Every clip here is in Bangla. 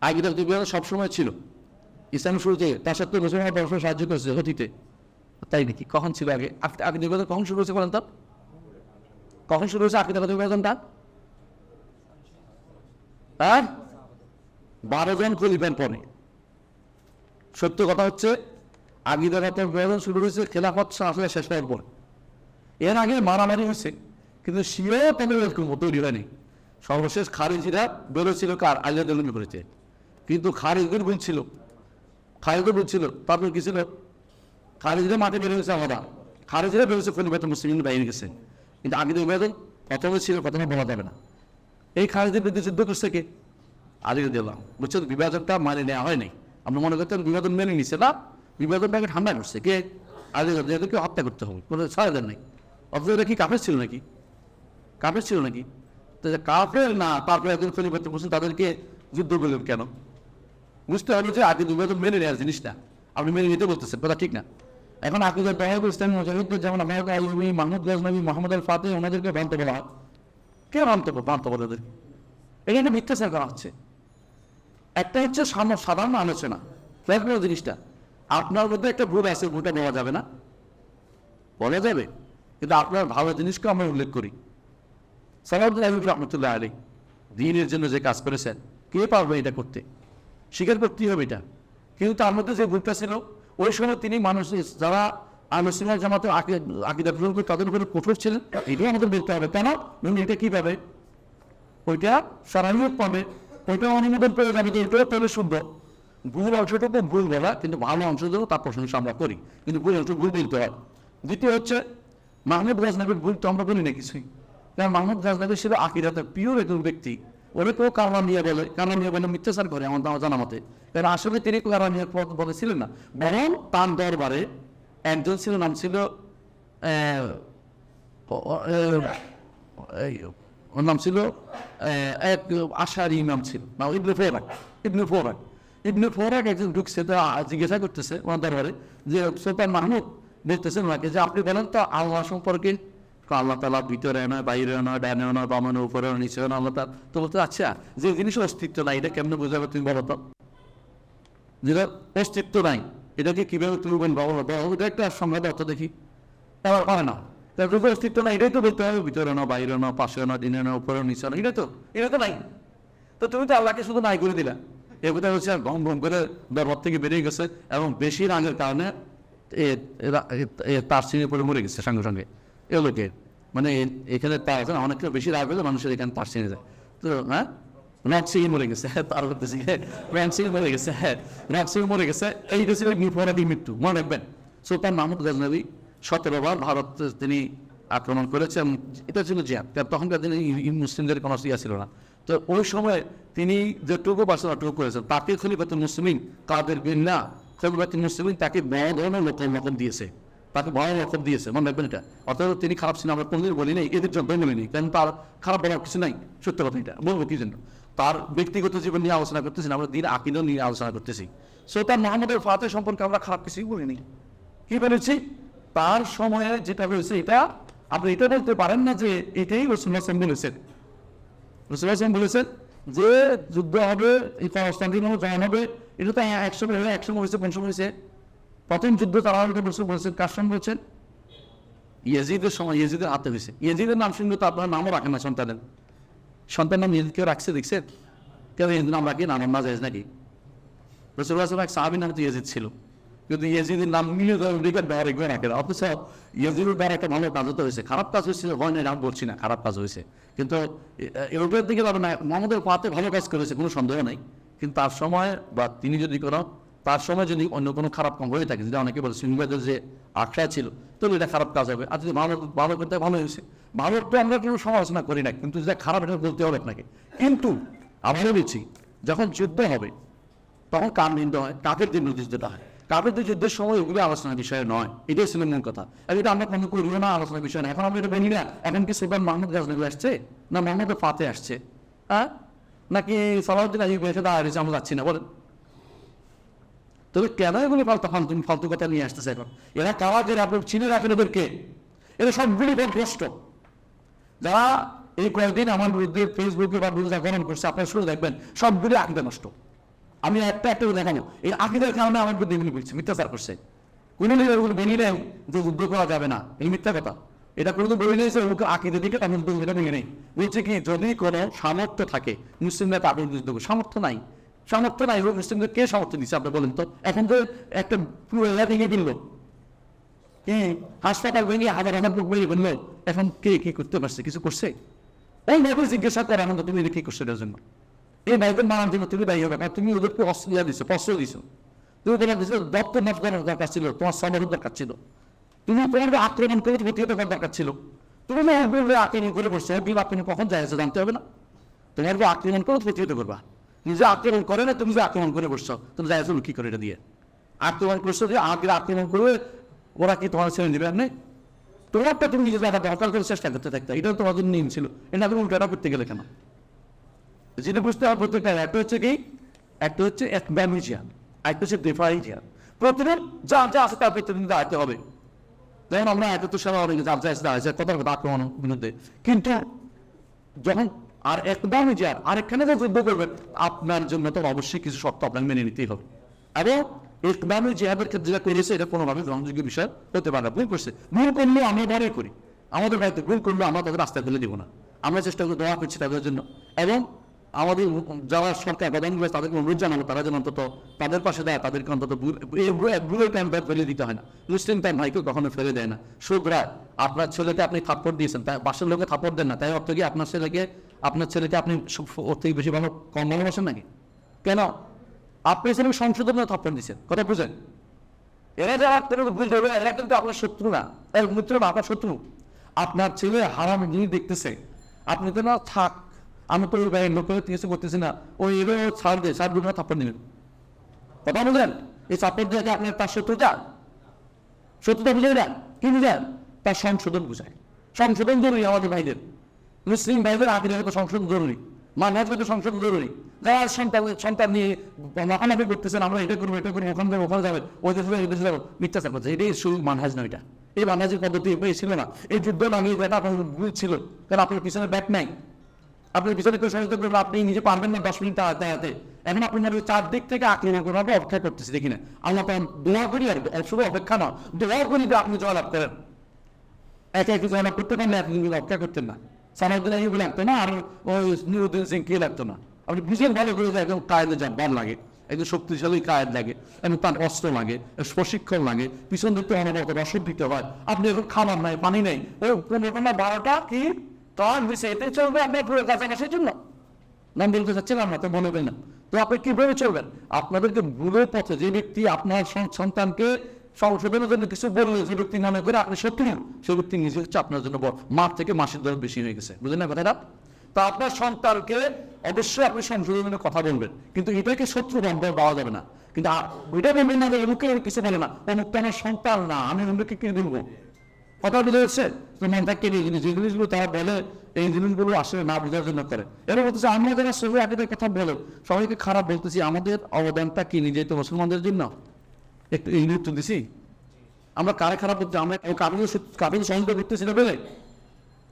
আকিদা বিভাজন সবসময় ছিল ইসলামের শুরুতে, তার সাথে মুসলমান পরস্পর সাহায্য করেছে অতীতে। তাই নাকি? কখন ছিল আগে আকিদা বিভাজন? কখন শুরু হয়েছে বলেন তো? কখন শুরু হয়েছে আকিদা বিভাজনটা? 12 জন খলিফার পরে। সত্য কথা হচ্ছে আকিদা বিভাজন শুরু হয়েছে খেলাফত আসলে শেষ হওয়ার পর। এর আগে মারামারি হয়েছে, কিন্তু শিয়া তাদের এরকম তৈরি হয়নি। সর্বশেষ খারিজিরা বেরোছিল কার? আলিয়া দেলমি করেছে, কিন্তু খারিজদের বলছিল তারপর কি ছিল? খারিজরা মাঠে বের হয়েছে আলাদা, খারিজরা বেরোচ্ছে খলিফাতুল মুসলিমিন বাইরে গেছে, কিন্তু আকিদা বিভাজন প্রথমে ছিল, প্রথমে বলা যাবে না। এই খারিজদের বিরুদ্ধে যুদ্ধ করছে কে? আলিয়া দিলাম। বুঝছো, বিভাজনটা মানে নেওয়া হয়নি। আমরা মনে করতেন বিভাজন মেনে নিচ্ছে না, বিভাজনটাকে ঠান্ডা করছে কে? আলিয়া। এদেরকে হত্যা করতে হবে, কোনো ছয় হাজার নেই। অথচ এটা কি কাফের ছিল নাকি? কাফের ছিল নাকি? তো কাফের না, তারপরে একজন খলিফাতুল মুসলিম তাদেরকে যুদ্ধ করলেন কেন? বুঝতে হবে যে আকিদা বিভাজন মেনে নেওয়ার জিনিসটা আপনি মেনে নিতে বলতেছেন, কথা ঠিক না। এখন আকিদা বিভাজন ইসলামী মুজাহিদ যেমন মাহমুদ গজনবী, মোহাম্মদ আল ফাতেহ, ওনাদেরকে ভ্রান্ত বলা হয়। কে ভ্রান্ত বলে ওদেরকে? এখানে মিথ্যাচার করা হচ্ছে। একটা হচ্ছে সাধারণ আলোচনা, জিনিসটা আপনার মধ্যে একটা ভুল আছে, ভুলটা নেওয়া যাবে না, বলা যাবে, কিন্তু আপনার ভালো জিনিসকে আমরা উল্লেখ করি। সালাউদ্দিন আইয়ুবী রহমতুল্লাহ আলাইহি দ্বীনের জন্য যে কাজ করেছেন, কে পারবে এটা করতে? স্বীকার করতেই হবে এটা। কিন্তু তার মধ্যে যে ভুলটা ছিল, ওই সময় তিনি মানুষ যারা আলোচনা জামাতে আকিদা গ্রহণ করে তাদের উপরে কঠোর ছিলেন, এটাই আমাদের বলতে হবে। কেন? এটা কি পাবে? ওইটা সারাইয়ত পাবে, ওইটা অনুমোদন পেয়ে যাবে, এটা পেলে শুদ্ধ। ভুল অংশটাতে ভুল বলা, কিন্তু ভালো অংশ দেবো তার প্রশংসা আমরা করি, কিন্তু ভুল অংশ ভুল বলতে হয়। দ্বিতীয় হচ্ছে মাহমুদ গজনবীর ভুল তো আমরা বলি না কিছুই, কারণ মাহমুদ গজনবী ছিল আকিদাতে পিওর একজন ব্যক্তি। ওরা কেউ কারণ নিয়ে বলে মিথ্যাচার করে আমার জানা মতে, কারণ আসলে তিনি কারণ নিয়ে বলেছিলেন না। বরং তার দরবারে একজন ছিল, নাম ছিল ওর নাম ছিল এক আশারি ইমাম ছিল, ইবনে ফোরাক একজন ঢুকছে, তো জিজ্ঞাসা করতেছে ওনার দরবারে যে সুলতান মাহমুদ বলতেছেন ওনাকে যে আপনি বলেন তো আল্লাহ সম্পর্কে, আল্লাহ তাআলা ভিতরে নয়, বাইরে নয়, ডানে নয়, বামে উপরে নিচে নয়, আল্লাহ তাআলা। তো বলতে আচ্ছা, যে জিনিসের অস্তিত্ব নাই এটা কেমনে বোঝাবে তুমি বলো তো? যেটা অস্তিত্ব নাই এটাকে কিভাবে তুমি বলবো? এটা একটা সংজ্ঞাটা অর্থ দেখি। এবার হয় না, তার অস্তিত্ব নাই এটাই তো বলতে হবে, ভিতরে না, বাইরে না, পাশে না, দিনে না, উপরে নিচে না, এটা তো নাই। তো তুমি তো আল্লাহকে শুধু নাই করে দিলা। এ কথা হচ্ছে ঘম ঘম করে ব্যবহার থেকে বেরিয়ে গেছে, এবং বেশি রাগের কারণে তার সিনে পরে মরে গেছে সঙ্গে সঙ্গে। এ লোকে মানে এখানে তার অনেকটা বেশি রাগ হলে মানুষের এখানে তার সিনে যায়। তো হ্যাঁ, ম্যাক্সিমে মরে গেছে, তার করতেছি ম্যাক্সিমে মরে গেছে, ম্যাক্সিমে মরে গেছে। এইটা ছিল বিপরাধী মৃত্যু, মনে রাখবেন। সুলতান মাহমুদ গজনবী 17 বার ভারত তিনি আক্রমণ করেছেন, এটা ছিল জিহাদ। তখনকার দিনে মুসলিমদের কোনো ইয়া ছিল না। তো ওই সময় তিনি যেটুকু বাসনাটুকু করেছেন, তাকে খলিফাতুল মুসলিমিন কাদের বিল্লাহ খলিফাতুল মুসলিমিন তাকে বড় ধরনের লকব দিয়েছে, তাকে বড় লকব দিয়েছে, মনে রাখবেন এটা। অর্থাৎ তিনি খারাপ ছিলেন আমরা কোনদিন বলি নাই, এদের জন্য বলি নেই, কারণ তার খারাপ বলার কিছু নাই। সত্য কথা এটা বলবো কি জন্য, তার ব্যক্তিগত জীবন নিয়ে আলোচনা করতেছি না, আমরা দিন আকিদা নিয়ে আলোচনা করতেছি। সুলতান মাহমুদের ফাতেহ সম্পর্কে আমরা খারাপ কিছুই বলিনি। কি বলেছি? তার সময়ে যেটা হয়েছে এটা আপনি এটা বলতে পারেন না যে এটাই রাসূলুল্লাহ সাল্লাল্লাহু আলাইহি ওয়াসাল্লাম বলেছেন। বলেছেন যে যুদ্ধ হবে, কনস্টান্টিনোপল জয় হবে, এটা তো 100 হয়েছে, 50 হয়েছে। প্রথম যুদ্ধ তারা বলেছেন কার সঙ্গে বলছেন? ইয়াজিদের সময়, ইয়াজিদের হাতে হয়েছে। ইয়াজিদের নাম শুনলে তো আপনার নামও রাখেন না সন্তানের। সন্তান নাম ইয়াজিদ কেউ রাখছে দেখছেন? কেউ ইয়াজিদ নাম রাখি নাম না যায় নাকি? রাসূলুল্লাহ সাল্লাল্লাহু আলাইহি ওয়াসাল্লাম এক সাহাবীর নাম তো ইয়াজিদ ছিল, কিন্তু ইয়াজিদের নাম নিয়ে রেখে রাখে না। অথচ ইয়াজিদের দ্বারা একটা ভালো কাজ হয়েছে, খারাপ কাজ হয়েছিল হয় না আমি বলছি না, খারাপ কাজ হয়েছে, কিন্তু ইউরোপের দিকে না মোহাম্মদের ফাতেহ ভালো কাজ করেছে, কোনো সন্দেহ নেই। কিন্তু তার সময় বা তিনি যদি তার সময় যদি অন্য কোনো খারাপ কাম হয়ে থাকে, যেটা অনেকে বলে সিংবাদের যে আখড়া ছিল, তাহলে এটা খারাপ কাজ হবে। আর যদি ভালো করতে ভালো হয়েছে, ভালো তো আমরা কোনো সমালোচনা করি না, কিন্তু যেটা খারাপ এটা বলতে হবে আপনাকে। কিন্তু আবারও বলছি, যখন যুদ্ধ হবে তখন কার নিন্দা হয়? কাফেরদের নির্দেশটা হয়। কাফেরদের যুদ্ধের সময় ওগুলো আলোচনার বিষয় নয়, এটাই ছিল মূল কথা। আর এটা আমরা কোনো করবো না, আলোচনার বিষয় না। এখন আমরা এটা বেনি না। এখন কি সুলতান মাহমুদ গজনবী আসছে, না মোহাম্মদের ফাতেহ আসছে, হ্যাঁ, নাকি সালাউদ্দিন আইয়ুবী এসে দাঁড়িয়েছে, আমরা যাচ্ছি না বলেন? তবে কেন এগুলো ফালতু কথা নিয়ে আসতেছে এখন? এরা কাওয়াজের আপনি চিনে রাখেন ওদেরকে, এরা সবগুলি ভ্রষ্ট। যারা এই কয়েকদিন আমার বিরুদ্ধে ফেসবুকে বা বিরুদ্ধে গ্রহণ করছে, আপনারা শুরু দেখবেন সবগুলি আকীদা নষ্ট, আমি একটা দেখানো, এই আকিদার কারণে আমার প্রতি এগুলো বলছে, মিথ্যাচার করছে। কোনো বেরিয়ে নেই যে যুদ্ধ করা যাবে না, এই মিথ্যা কথা। এটা কোনো বই নিয়েছে আকিদের দিকে, আমি এটা ভেঙে নেই। বলছে কি, যদি কোনো সামর্থ্য থাকে মুসলিমরা তাদের যুদ্ধ করবে, সামর্থ্য নাই, সামর্থ্য নাই, মুসলিমদের কে সামর্থ্য দিচ্ছে আপনি বলেন তো? এখন তো একটা পুরো এলাকা ভেঙে দিল, হাসপাতাল ভেঙে হাজার লোক ভেঙে বললো, এখন কে কি করতে পারছে? কিছু করছে? এই ভাইকে জিজ্ঞাসা করে এখন তুমি কি করছো এটার জন্য? এই ভাইদের মানার জন্য তুমি দায়ী হবে, তুমি ওদেরকে অস্ট্রেলিয়া দিছো, প্রশ্রয় দিছো, তুমি তোমার দিচ্ছ দপ্তর মাফ করার দরকার ছিল, তোমার সময়ের দরকার ছিল, তুমি তোমাকে আক্রমণ করে প্রতিহত করার দরকার ছিল। তুমি আক্রমণ করে বসছো, আপনি কখন যায় জানতে হবে না? তোমার আক্রমণ করে প্রতিহত করবা, নিজে আক্রমণ করে না, তুমি যে আক্রমণ করে বসছো, তুমি যাই কি করে এটা দিয়ে আক্রমণ করছো, যে আগে আক্রমণ করবে, ওরা কি তোমার ছেড়ে দিবে? আপনি তোমারটা তুমি নিজে দরকার করে চেষ্টা করতে থাকতে, এটা তোমার জন্য নিয়ম ছিল, এটা তুমি উল্টাটা করতে গেলে কেন? যেটা বুঝতে হবে প্রত্যেকটা, একটা হচ্ছে কি, একটা হচ্ছে এক ব্যামিজিয়ান, একটা হচ্ছে ডিফারেন্সিয়ান। প্রতিদিন যা যা আছে তার প্রতিদিন দাঁড়াতে হবে। দেখেন আমরা এত তো সেবা অনেক যা যা আছে কথার কথা আক্রমণ বিরুদ্ধে, কিন্তু যখন আর এক ব্যামিজিয়ান আরেকখানে যে যুদ্ধ করবেন, আপনার জন্য তো অবশ্যই কিছু শর্ত আপনাকে মেনে নিতেই হবে। এবং ইসলামী জিহাদের ক্ষেত্রে যেটা করেছে, এটা কোনোভাবে গ্রহণযোগ্য বিষয় হতে পারে না। ভুল করছে, ভুল করলে আমরা দাঁড়িয়ে করি, আমাদের ভাইতে ভুল করলে আমরা তাদের রাস্তায় ফেলে দিব না, আমরা চেষ্টা করে দোয়া করছি তাদের জন্য। এবং আমাদের যারা সরকার প্রধান তাদেরকে অনুরোধ জানাবো, তারা যেন অন্তত তাদের পাশে দেয়, তাদেরকে অন্তত ভুলের টাইম ফেলে দিতে হয় না। মুসলিম টাইম ভাইকে কখনো ফেলে দেয় না। শুভ্রা, আপনার ছেলেকে আপনি থাপ্পড় দিয়েছেন, তাই বাসার লোকে থাপ্পড় দেন না, তাই অর্থ কি আপনার ছেলেকে আপনি ওর থেকে বেশি ভালো কম ভালোবাসেন নাকি? কেন? আপনি ছেলেকে সংশোধন থাপ্পড় দিচ্ছেন, কথা বুঝেন? এরা যারা বুঝতে হবে, এরা কিন্তু আপনার শত্রু না, এর মিত্র না, আপনার শত্রু। আপনার ছেলে হারাম জিনিস দেখতেছে, আপনি তো না থাক, আমি তো লোক কিছু করতেছি না, ওই এবার ছাড় দিয়ে ছাড় দুটো থাপ্পড় দিবেন, কথা বুঝলেন? এই চাপড় দিয়ে আপনি তার শত্রুতা বুঝে দেন, কি বুঝেন? তার সংশোধন বুঝায়। সংশোধন জরুরি আমাদের ভাইদের, মুসলিম ভাইদের আকিদার তো সংশোধন জরুরি, মানহাজ তো সংশোধন জরুরি। যারা সন্তান নিয়ে মাখামাখি করতেছেন, আমরা এটা করবো ওখান থেকে ওখানে যাবেন, ওই দেশে এই দেশে যাবো, মিথ্যাচার করছে, এটাই শুধু মানহাজ নয়। এটা এই মানহাজের পদ্ধতি ছিল না, এই যুদ্ধ নামিয়ে এটা আপনার ভুল ছিল, কারণ আপনার পিছনে ব্যাট নাই, আপনার পিছনে কেউ সহায়তা করবেন, আপনি নিজে পারবেন না 10 মিনিট দাঁড়াতে। এখন আপনি চারদিক থেকে আক্রমণ করে অপেক্ষা করতেছি, দেখি না আমরা দোয়া করি, আর শুধু অপেক্ষা নয়, দোয়া করি যে আপনি জয়লাভ করেন। একে একটু জয়লাভ করতে পারলে আপনি অপেক্ষা করতেন না, সানাউদ্দিন আইয়ুব লাগতো না, আর ওই নুরুদ্দিন সিং কে লাগতো না। আপনি বিশেষ ভালো করে একদম কায়েদে যান, বল লাগে, একদম শক্তিশালী কায়েদ লাগে, এবং তার অস্ত্র লাগে, প্রশিক্ষণ লাগে, পিছন দিতে অনবরত রসদ দিতে হয়। আপনি এখন খাবার নাই, পানি নেই, ওই 12টা কি তখন এতে চলবে আপনার কাছাকাছির জন্য নাম বলতে চাচ্ছিলাম না, তো মনে হবে না। তো আপনি কিভাবে চলবেন? আপনাদেরকে ভুলের পথে যে ব্যক্তি আপনার সন্তানকে সংশোধনের জন্য কিছু বললে, যে ব্যক্তি নামে করে আপনি সত্যি না, সে ব্যক্তি নিজে হচ্ছে আপনার জন্য মার থেকে মাসের দর বেশি হয়ে গেছে, বুঝলেন না কথাটা? তা আপনার সন্তানকে অবশ্যই আপনি সংশোধনের কথা বলবেন, কিন্তু এটাকে শত্রু বন্ধ পাওয়া যাবে না। কিন্তু ওইটা বলবেন না যে অমুকে কিছু বলে না, অমুকটা আমার সন্তান না, আমি অমুকে কিনে দেবো, কথা বুঝে যাচ্ছে? মনটাকে যে জিনিসগুলো তারা বলে, এই জিনিসগুলো আসলে না বোঝার জন্য করে। এরা বলতেছে আমরা যারা সবাই আগেদের কথা বলে সবাইকে খারাপ বলতেছি, আমাদের অবদানটা কি নিজেই তো মুসলমানদের জন্য একটু ইঙ্গিত তো দিছি। আমরা কারে খারাপ করতে, আমরা কাবিল সহযোগিতা করতেছি না বলে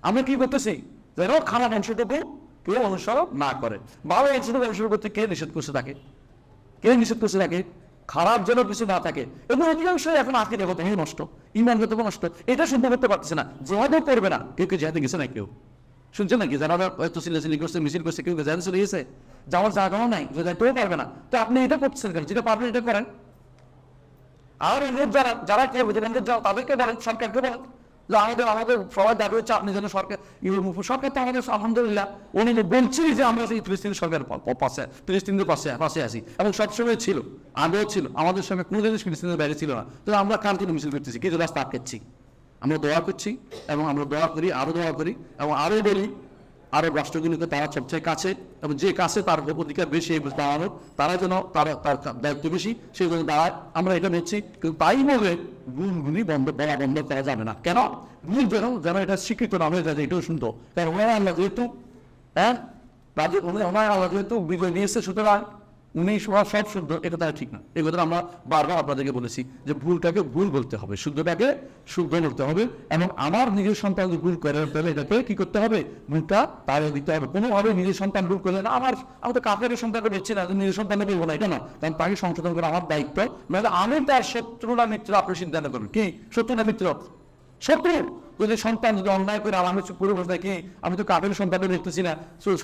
আমরা কি করতেছি? যেন খারাপ অংশটুকু কেউ অনুসরণ না করে, ভালো অংশটুকু অনুসরণ করতে কে নিষেধ করছে তাকে? কে নিষেধ করছে তাকে? খারাপ যেন কিছু না থাকে। এবং অধিকাংশ এখন আকিদা কত নষ্ট, ইমান কত নষ্ট, এটা শুনতে করতে পারতেছে না, জেহাদও করবে না। কেউ জেহাদে গেছে না? কেউ শুনছে নাকি? যারা হয়তো সিলেসিলি করছে, মিছিল করছে, কেউ জেহাদে চলে গেছে? যাওয়ার জায়গাও নাই, যেতেও পারবে না। তো আপনি এটা করছেন কেন? যেটা পারবেন এটা করেন। আর যারা কেউ বুঝলেন তাদেরকে বলেন, সরকারকে বলেন যে আমাদের সবাই দাবি হচ্ছে আপনি যেন সরকার তো আমাদের আলহামদুলিল্লাহ উনি বলছি যে আমরা সেই ফিলিস্তিনি সরকারের পাশে, ফিলিস্তিনদের পাশে আছি, এবং সবসময় ছিল, আগেও ছিল, আমাদের সঙ্গে কোনো জিনিস ফিলিস্তিনের বাইরে ছিল না। তো আমরা কার জন্য মিছিল করতেছি? কিছু রাস্তা আটকাচ্ছি? আমরা দোয়া করছি, এবং আমরা দোয়া করি, আরো দোয়া করি, এবং আরো বলি আরো রাষ্ট্রগুলিকে তারা সবচেয়ে কাছে, এবং যে কাছে তার অধিকার বেশি দাঁড়ানো, তারা যেন তার দায়িত্ব বেশি, সেই জন্য দাঁড়ায়। আমরা এটা নিচ্ছি, কিন্তু তাই বলে ভুলগুলি বন্ধ করা যাবে না। কেন? ভুল যেন এটা স্বীকৃত না হয়ে যায়, এটাও শুনতো। কারণ আল্লাহ যেহেতু আল্লাহ যেহেতু বিজয় নিয়েছে, সুতরাং উনি সব শুদ্ধ, এটা তাহলে ঠিক না। এই কথা আমরা বারবার আপনাদেরকে বলেছি যে ভুলটাকে ভুল বলতে হবে, শুদ্ধটাকে শুদ্ধ করতে হবে, এবং আমার নিজের সন্তান ভুল করে ফেলে এটাকে কি করতে হবে, ভুলটা তাহলে দিতে হবে। কোনোভাবে নিজের সন্তান ভুল করলে না, আমি তো কাফের সন্তানকে দেখছি না, নিজের সন্তানকে বলবো না, এটা না, কারণ তাকে সংশোধন করা আমার দায়িত্ব। মানে আমি তার শত্রু না মিত্র আপনি চিন্তা করবেন, কি শত্রু না মিত্র? শত্রু। যদি সন্তান যদি অন্যায় করে আমার পুরো বলতে কি আমি তো কাফের সন্তানকে দেখতেছি না,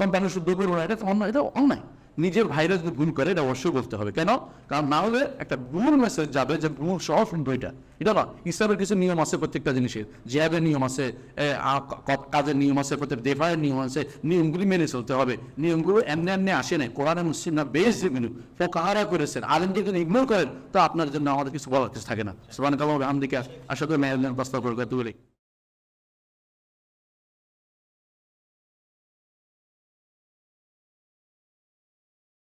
সন্তানের শুদ্ধ করবো না, এটা অন্যায়, এটা অন্যায়। নিজের ভাইরা যদি ভুল করে এটা অবশ্যই বলতে হবে। কেন? কারণ না হলে একটা ভুল মেসেজ যাবে যে ভুল সহ শুনবো, এটা না। ইসলামের কিছু নিয়ম আছে, প্রত্যেকটা জিনিসের জিহাদের নিয়ম আছে, কাজের নিয়ম আছে, প্রত্যেক দেফায়ের নিয়ম আছে, নিয়মগুলি মেনে চলতে হবে। নিয়মগুলো এমনি এমনি আসে না, কোরআনে মুসলিম না বেশ মেনু কাহারা করেছেন, আলেমকে যদি ইগনোর করেন তো আপনার জন্য আমাদের কিছু বলার কিছু থাকে না। সুবহানাল্লাহ ওয়া বিহামদিহি, আশা করি মেয়ের প্রস্তাব করে তুলে